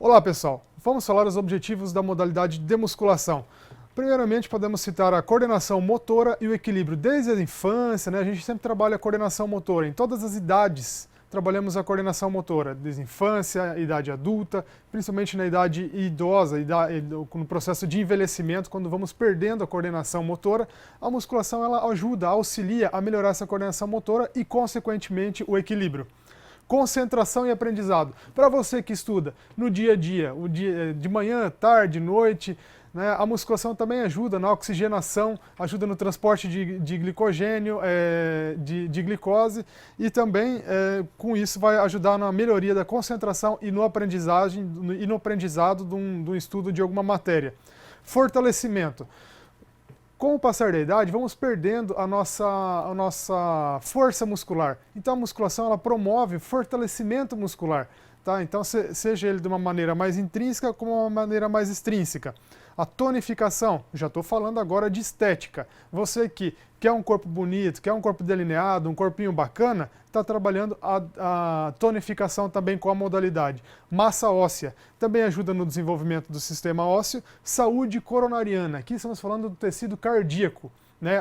Olá pessoal, vamos falar os objetivos da modalidade de musculação. Primeiramente podemos citar a coordenação motora e o equilíbrio. Desde a infância, a gente sempre trabalha a coordenação motora, em todas as idades trabalhamos a coordenação motora, desde a infância, idade adulta, principalmente na idade idosa, no processo de envelhecimento, quando vamos perdendo a coordenação motora, a musculação ela ajuda, auxilia a melhorar essa coordenação motora e, consequentemente, o equilíbrio. Concentração e aprendizado. Para você que estuda no dia a dia, de manhã, tarde, noite, a musculação também ajuda na oxigenação, ajuda no transporte de glicogênio, de glicose e também com isso vai ajudar na melhoria da concentração e no aprendizado de um estudo de alguma matéria. Fortalecimento. Com o passar da idade, vamos perdendo a nossa força muscular. Então a musculação ela promove fortalecimento muscular. Tá? Então seja ele de uma maneira mais intrínseca como uma maneira mais extrínseca. A tonificação, já estou falando agora de estética. Você que quer um corpo bonito, quer um corpo delineado, um corpinho bacana, está trabalhando a tonificação também com a modalidade. Massa óssea, também ajuda no desenvolvimento do sistema ósseo. Saúde coronariana, aqui estamos falando do tecido cardíaco.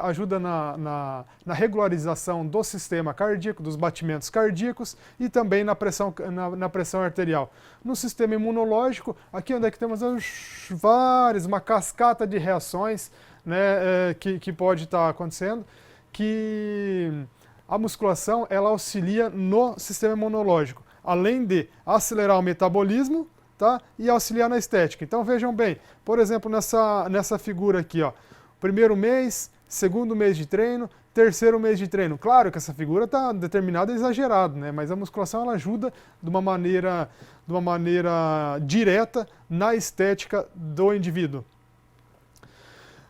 Ajuda na regularização do sistema cardíaco, dos batimentos cardíacos e também na pressão arterial. No sistema imunológico, aqui onde é que temos uma cascata de reações que pode estar acontecendo, que a musculação ela auxilia no sistema imunológico, além de acelerar o metabolismo, tá? E auxiliar na estética. Então vejam bem, por exemplo, nessa figura aqui, ó, primeiro mês, segundo mês de treino, terceiro mês de treino. Claro que essa figura está determinada e exagerada, mas a musculação ela ajuda de uma maneira direta na estética do indivíduo.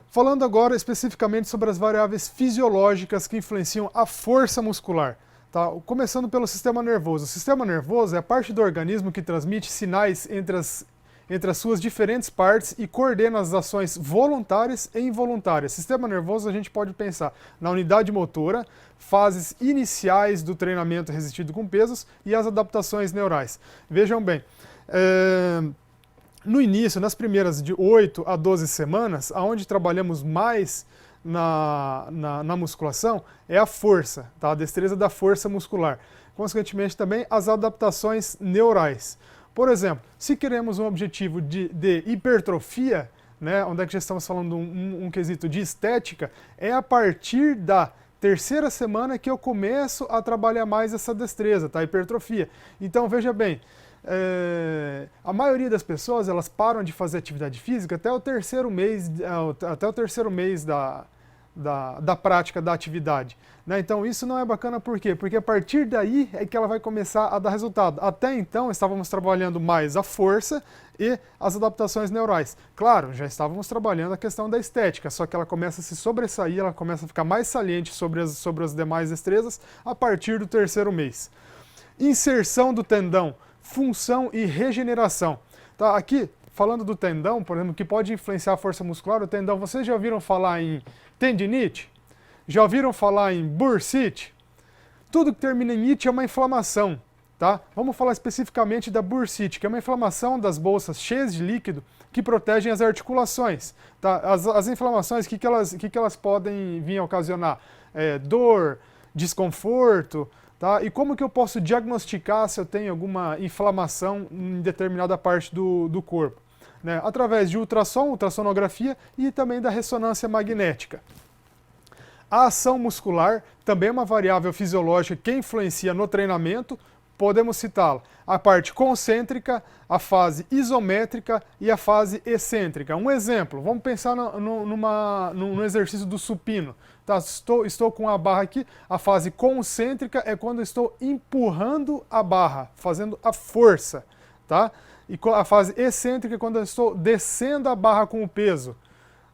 Falando agora especificamente sobre as variáveis fisiológicas que influenciam a força muscular. Tá? Começando pelo sistema nervoso. O sistema nervoso é a parte do organismo que transmite sinais entre as suas diferentes partes e coordena as ações voluntárias e involuntárias. Sistema nervoso a gente pode pensar na unidade motora, fases iniciais do treinamento resistido com pesos e as adaptações neurais. Vejam bem, no início, nas primeiras de 8 a 12 semanas, onde trabalhamos mais na musculação é a força, tá? A destreza da força muscular. Consequentemente também as adaptações neurais. Por exemplo, se queremos um objetivo de hipertrofia, onde é que já estamos falando um quesito de estética, é a partir da terceira semana que eu começo a trabalhar mais essa destreza, tá? Hipertrofia. Então veja bem, a maioria das pessoas elas param de fazer atividade física até o terceiro mês da prática da atividade. Então isso não é bacana por quê? Porque a partir daí é que ela vai começar a dar resultado. Até então estávamos trabalhando mais a força e as adaptações neurais. Claro, já estávamos trabalhando a questão da estética, só que ela começa a se sobressair, ela começa a ficar mais saliente sobre as demais destrezas a partir do terceiro mês. Inserção do tendão, função e regeneração. Tá, aqui, falando do tendão, por exemplo, que pode influenciar a força muscular, o tendão, vocês já ouviram falar em tendinite? Já ouviram falar em bursite? Tudo que termina em ite é uma inflamação, tá? Vamos falar especificamente da bursite, que é uma inflamação das bolsas cheias de líquido que protegem as articulações, tá? As inflamações, o que elas podem vir a ocasionar? Dor, desconforto, tá? E como que eu posso diagnosticar se eu tenho alguma inflamação em determinada parte do corpo? Através de ultrassonografia e também da ressonância magnética. A ação muscular também é uma variável fisiológica que influencia no treinamento. Podemos citá-la: a parte concêntrica, a fase isométrica e a fase excêntrica. Um exemplo, vamos pensar no exercício do supino. Tá? Estou com a barra aqui, a fase concêntrica é quando eu estou empurrando a barra, fazendo a força. Tá? E a fase excêntrica é quando eu estou descendo a barra com o peso.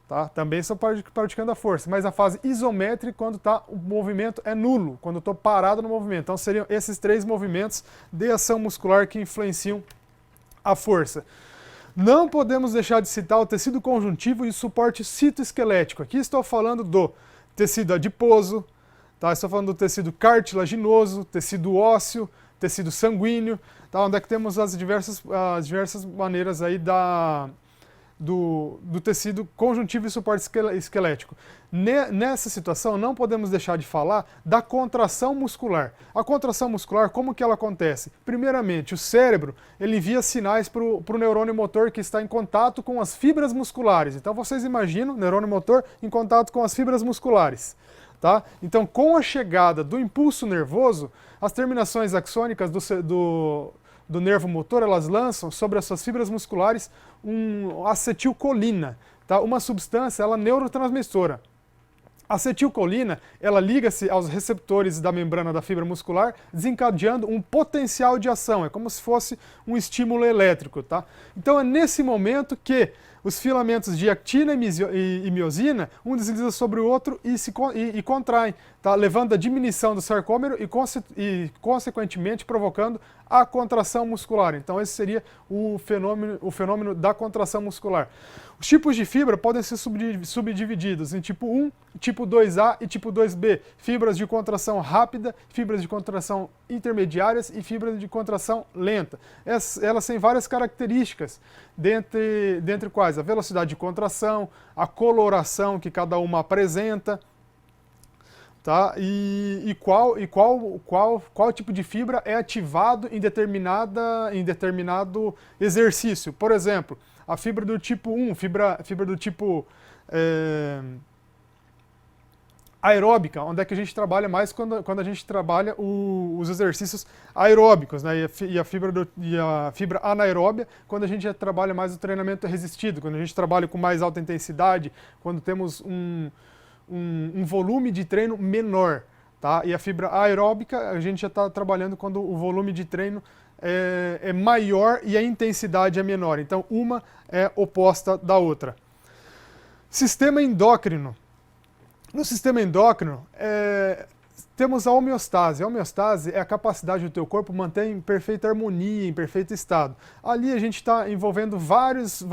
Tá? Também estou praticando a força, mas a fase isométrica quando o movimento é nulo, quando eu estou parado no movimento. Então seriam esses três movimentos de ação muscular que influenciam a força. Não podemos deixar de citar o tecido conjuntivo e o suporte citoesquelético. Aqui estou falando do tecido adiposo, Tá? Estou falando do tecido cartilaginoso, tecido ósseo, tecido sanguíneo, tá? Onde é que temos as diversas maneiras aí do tecido conjuntivo e suporte esquelético. Nessa situação, não podemos deixar de falar da contração muscular. A contração muscular, como que ela acontece? Primeiramente, o cérebro ele envia sinais para o neurônio motor que está em contato com as fibras musculares. Então vocês imaginam o neurônio motor em contato com as fibras musculares. Tá? Então, com a chegada do impulso nervoso, as terminações axônicas do nervo motor, elas lançam sobre as suas fibras musculares acetilcolina, tá? Uma substância neurotransmissora. A acetilcolina, ela liga-se aos receptores da membrana da fibra muscular, desencadeando um potencial de ação, é como se fosse um estímulo elétrico, tá? Então é nesse momento que os filamentos de actina e miosina, um desliza sobre o outro e contraem, tá? Levando à diminuição do sarcômero e, consequentemente, provocando a contração muscular. Então esse seria o fenômeno da contração muscular. Os tipos de fibra podem ser subdivididos em tipo 1, tipo 2A e tipo 2B. Fibras de contração rápida, fibras de contração intermediárias e fibras de contração lenta. Elas têm várias características, dentre quais a velocidade de contração, a coloração que cada uma apresenta, tá? E qual tipo de fibra é ativado em determinado exercício. Por exemplo, a fibra do tipo 1, fibra do tipo aeróbica, onde é que a gente trabalha mais quando a gente trabalha os exercícios aeróbicos, né? E a fibra anaeróbia, quando a gente trabalha mais o treinamento resistido, quando a gente trabalha com mais alta intensidade, quando temos um volume de treino menor, tá? E a fibra aeróbica, a gente já está trabalhando quando o volume de treino é maior e a intensidade é menor. Então, uma é oposta da outra. Sistema endócrino. No sistema endócrino, temos a homeostase. A homeostase é a capacidade do teu corpo manter em perfeita harmonia, em perfeito estado. Ali a gente está envolvendo vários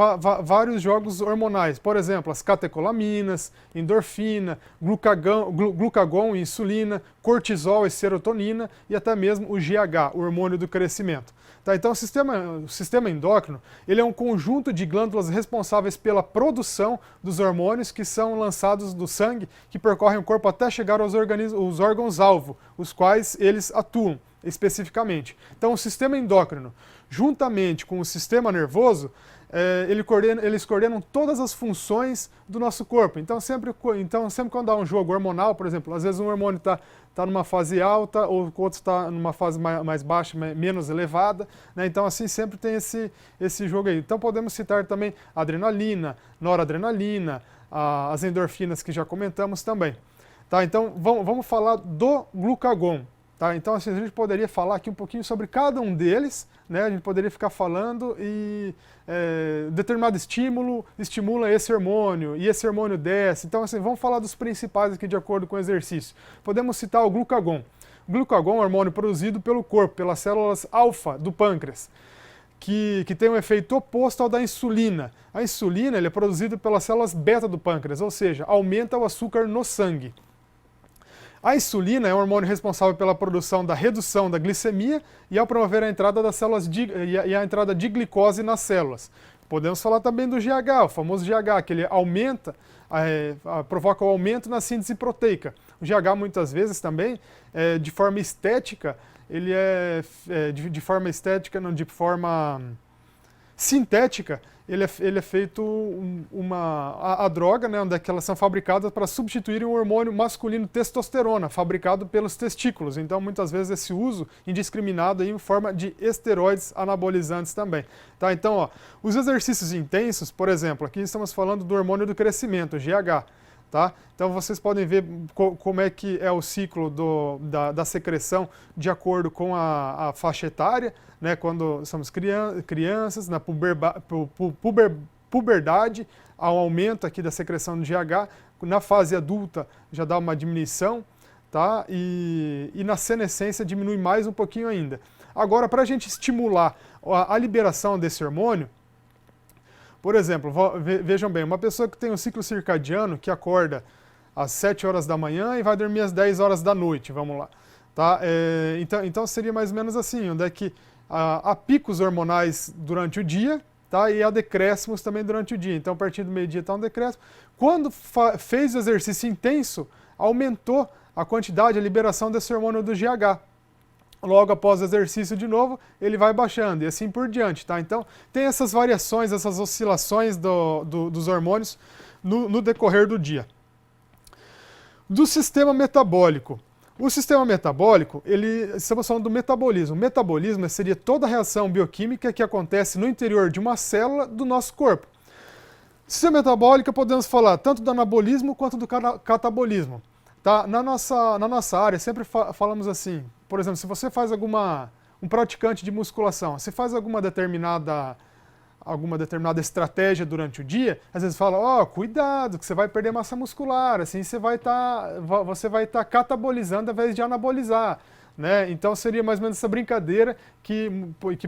jogos hormonais. Por exemplo, as catecolaminas, endorfina, glucagon e insulina, cortisol e serotonina e até mesmo o GH, o hormônio do crescimento. Tá, então o sistema endócrino ele é um conjunto de glândulas responsáveis pela produção dos hormônios que são lançados do sangue, que percorrem o corpo até chegar aos órgãos-alvo, os quais eles atuam especificamente. Então o sistema endócrino, juntamente com o sistema nervoso, eles coordenam todas as funções do nosso corpo. Então sempre quando há um jogo hormonal, por exemplo, às vezes um hormônio está numa fase alta, ou o outro está numa fase mais baixa, menos elevada, né? Então assim sempre tem esse jogo aí. Então podemos citar também a adrenalina, noradrenalina, as endorfinas que já comentamos também. Tá? Então vamos falar do glucagon. Tá? Então assim, a gente poderia falar aqui um pouquinho sobre cada um deles, né? A gente poderia ficar falando e determinado estímulo estimula esse hormônio e esse hormônio desce. Então assim, vamos falar dos principais aqui de acordo com o exercício. Podemos citar o glucagon. O glucagon é um hormônio produzido pelo corpo, pelas células alfa do pâncreas, que tem um efeito oposto ao da insulina. A insulina ele é produzida pelas células beta do pâncreas, ou seja, aumenta o açúcar no sangue. A insulina é um hormônio responsável pela produção da redução da glicemia e ao promover a entrada das células a entrada de glicose nas células. Podemos falar também do GH, o famoso GH, que ele aumenta, provoca o aumento na síntese proteica. O GH muitas vezes também, de forma estética, ele de forma estética, não de forma sintética, ele é feito a droga, né, onde é que elas são fabricadas para substituir um hormônio masculino testosterona, fabricado pelos testículos. Então, muitas vezes, esse uso indiscriminado aí, em forma de esteroides anabolizantes também. Tá? Então, ó, os exercícios intensos, por exemplo, aqui estamos falando do hormônio do crescimento, o GH. Tá? Então vocês podem ver como é que é o ciclo da secreção de acordo com a faixa etária, né? Quando somos crianças, na puberdade, há um aumento aqui da secreção do GH, na fase adulta já dá uma diminuição, tá? E na senescência diminui mais um pouquinho ainda. Agora, para a gente estimular a liberação desse hormônio, por exemplo, vejam bem, uma pessoa que tem um ciclo circadiano, que acorda às 7 horas da manhã e vai dormir às 10 horas da noite, vamos lá. Tá? Então seria mais ou menos assim, onde é que há picos hormonais durante o dia, tá? E há decréscimos também durante o dia. Então, a partir do meio-dia está um decréscimo. Quando fez o exercício intenso, aumentou a quantidade, a liberação desse hormônio do GH. Logo após o exercício de novo, ele vai baixando e assim por diante, tá? Então, tem essas variações, essas oscilações dos hormônios no decorrer do dia. Do sistema metabólico. O sistema metabólico, estamos falando do metabolismo. O metabolismo seria toda a reação bioquímica que acontece no interior de uma célula do nosso corpo. Sistema metabólico, podemos falar tanto do anabolismo quanto do catabolismo. Tá? Na nossa área, sempre falamos assim, por exemplo, se você faz um praticante de musculação, se faz alguma determinada estratégia durante o dia, às vezes fala, cuidado, que você vai perder massa muscular, assim você vai estar catabolizando ao invés de anabolizar. Né? Então seria mais ou menos essa brincadeira que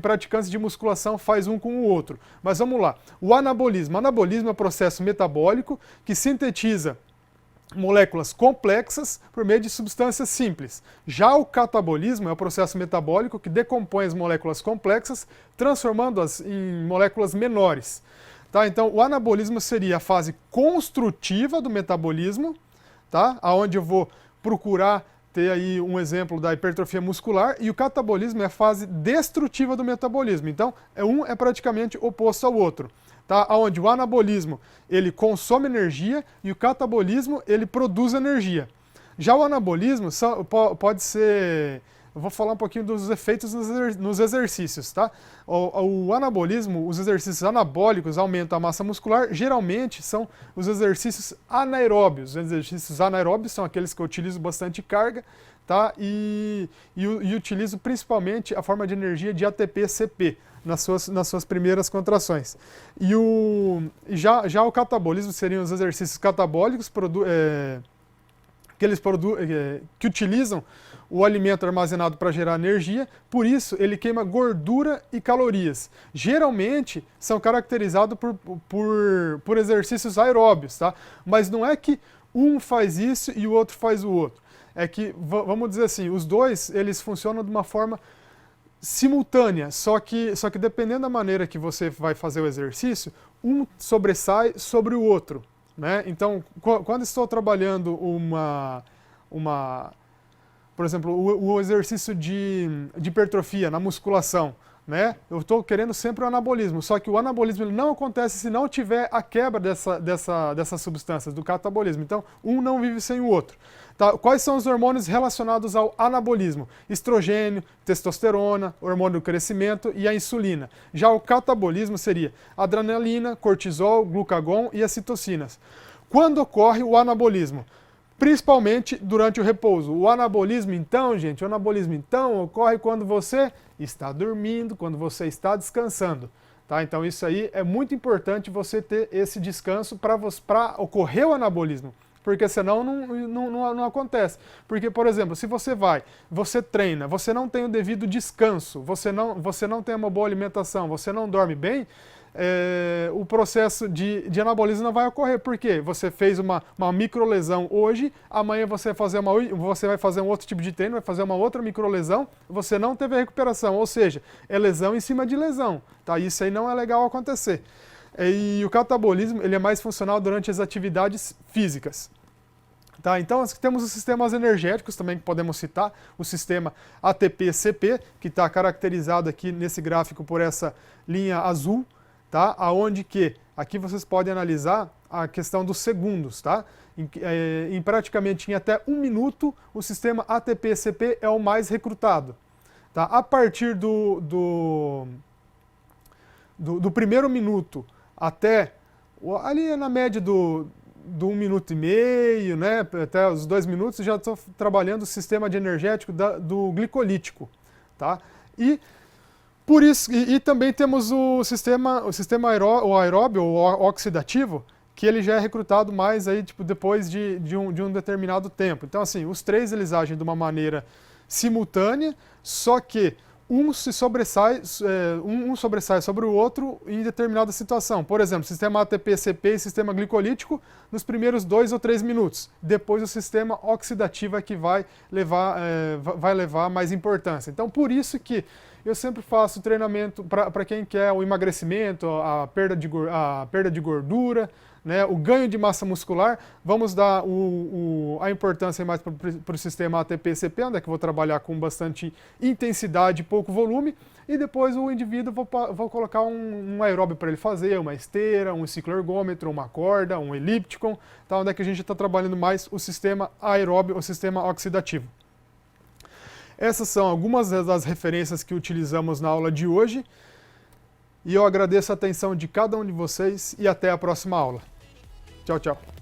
praticantes de musculação faz um com o outro. Mas vamos lá. O anabolismo. O anabolismo é um processo metabólico que sintetiza moléculas complexas por meio de substâncias simples. Já o catabolismo é o processo metabólico que decompõe as moléculas complexas, transformando-as em moléculas menores. Tá? Então, o anabolismo seria a fase construtiva do metabolismo, tá? Onde eu vou procurar ter aí um exemplo da hipertrofia muscular, e o catabolismo é a fase destrutiva do metabolismo. Então, um é praticamente oposto ao outro. Tá? Onde o anabolismo ele consome energia e o catabolismo ele produz energia. Já o anabolismo pode ser... Eu vou falar um pouquinho dos efeitos nos exercícios. Tá? O anabolismo, os exercícios anabólicos aumentam a massa muscular, geralmente são os exercícios anaeróbios. Os exercícios anaeróbios são aqueles que eu utilizo bastante carga, tá? e utilizo principalmente a forma de energia de ATP-CP. Nas suas primeiras contrações. Já o catabolismo seriam os exercícios catabólicos que utilizam o alimento armazenado para gerar energia, por isso ele queima gordura e calorias. Geralmente são caracterizados por exercícios aeróbios, tá? Mas não é que um faz isso e o outro faz o outro. É que, vamos dizer assim, os dois eles funcionam de uma forma simultânea, só que dependendo da maneira que você vai fazer o exercício, um sobressai sobre o outro. Né? Então, quando estou trabalhando por exemplo, o exercício de hipertrofia na musculação, né? Eu estou querendo sempre o anabolismo, só que o anabolismo ele não acontece se não tiver a quebra dessas substâncias, do catabolismo. Então, um não vive sem o outro. Tá? Quais são os hormônios relacionados ao anabolismo? Estrogênio, testosterona, hormônio do crescimento e a insulina. Já o catabolismo seria adrenalina, cortisol, glucagon e as citocinas. Quando ocorre o anabolismo? Principalmente durante o repouso. O anabolismo então, gente, ocorre quando você está dormindo, quando você está descansando. Tá? Então isso aí é muito importante você ter esse descanso para ocorrer o anabolismo. Porque senão não acontece. Porque, por exemplo, se você treina, você não tem o devido descanso, você não tem uma boa alimentação, você não dorme bem, o processo de anabolismo não vai ocorrer. Por quê? Você fez uma microlesão hoje, amanhã você vai fazer um outro tipo de treino, vai fazer uma outra microlesão, você não teve a recuperação, ou seja, é lesão em cima de lesão. Tá? Isso aí não é legal acontecer. E o catabolismo ele é mais funcional durante as atividades físicas. Tá? Então, temos os sistemas energéticos também que podemos citar, o sistema ATP-CP, que está caracterizado aqui nesse gráfico por essa linha azul, tá? Aonde que, aqui vocês podem analisar a questão dos segundos. Tá? Praticamente em até 1 minuto, o sistema ATP-CP é o mais recrutado. Tá? A partir do primeiro minuto até ali na média do 1 minuto e meio, né, até os 2 minutos, já estou trabalhando o sistema de energético do glicolítico. Tá? E por isso, e também temos o sistema aeróbio ou oxidativo, que ele já é recrutado mais aí, tipo, depois de um determinado tempo. Então, assim, os três eles agem de uma maneira simultânea, só que um sobressai sobre o outro em determinada situação. Por exemplo, sistema ATP-CP e sistema glicolítico nos primeiros 2 ou 3 minutos. Depois o sistema oxidativo é que vai levar mais importância. Então, por isso que eu sempre faço treinamento para quem quer o emagrecimento, a perda de gordura, né, o ganho de massa muscular. Vamos dar a importância mais para o sistema ATP-CP, onde é que eu vou trabalhar com bastante intensidade e pouco volume, e depois o indivíduo vou colocar um aeróbio para ele fazer, uma esteira, um cicloergômetro, uma corda, um elíptico, tá, onde é que a gente está trabalhando mais o sistema aeróbio, o sistema oxidativo. Essas são algumas das referências que utilizamos na aula de hoje. E eu agradeço a atenção de cada um de vocês e até a próxima aula. Tchau, tchau.